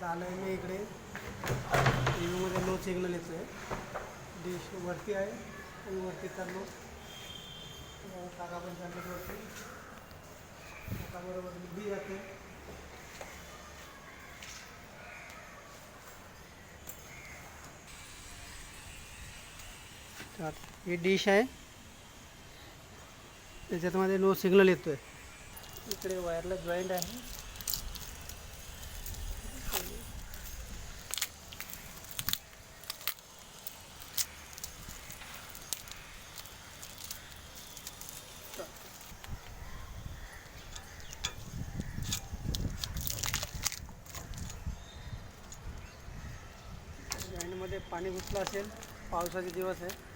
आलं आहे मी इकडे टी व्हीमध्ये नो सिग्नल येतो आहे. डिश वरती आहे आणि वरती चाललो काका पण चाललो वरती. काकाबरोबर मी बी जाते. ही डिश आहे, त्याच्यामध्ये नो सिग्नल येतो आहे. इकडे वायरलेस जॉईंट आहे. जॉईंटमध्ये पाणी घुसलं असेल, पावसाचे दिवस आहे.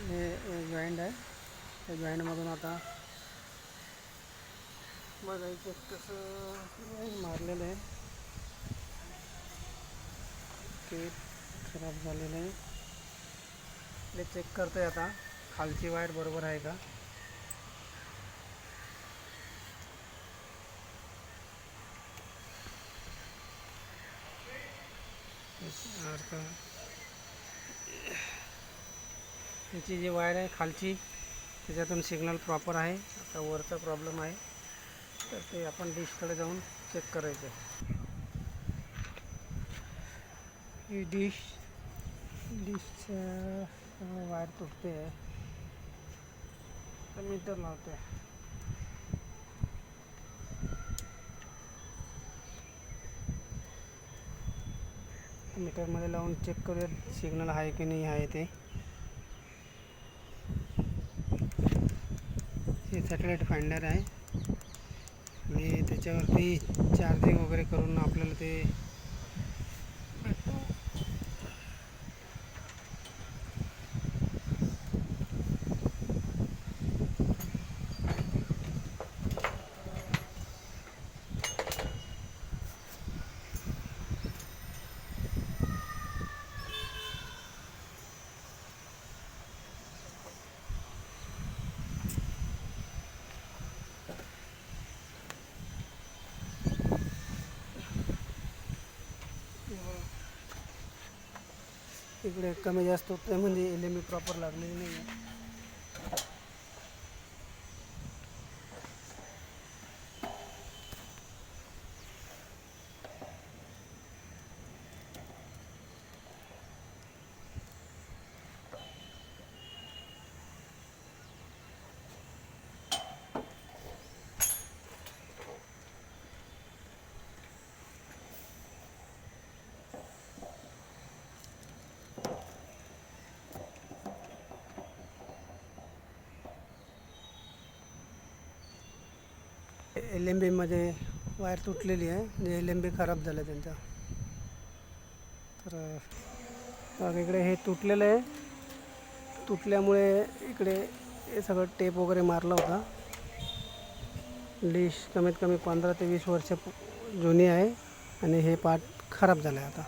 हे जॉईंट आहे, त्या जॉईंटमधून आता बघायचं कसं मारलेलं आहे. ते खराब झालेलं आहे. ते चेक करतोय आता खालची वायर बरोबर आहे का. त्याची जी वायर आहे खालची, त्याच्यातून सिग्नल प्रॉपर आहे. आता वरचा प्रॉब्लेम आहे, तर ते आपण डिशकडे जाऊन चेक करायचं आहे. ही डिशच्या वायर तुटते आहे, तर मीटर लावतो आहे. मीटरमध्ये लावून चेक करूया सिग्नल आहे की नाही आहे ते. हे सॅटेलाईट फाइंडर आहे आणि त्याच्यावरती चार्जिंग वगैरे करून आपल्याला ते इकडे कमी जास्त होतं म्हणजे LMB प्रॉपर लागलेली नाही आहे. LMBमध्ये वायर तुटलेली आहे, म्हणजे LMB खराब झालं त्यांचा. तर इकडे हे तुटलेलं आहे. तुटल्यामुळे इकडे हे सगळं टेप वगैरे मारला होता. डिश कमीत कमी 15 ते 20 वर्ष जुनी आहे आणि हे पार्ट खराब झालं आहे आता.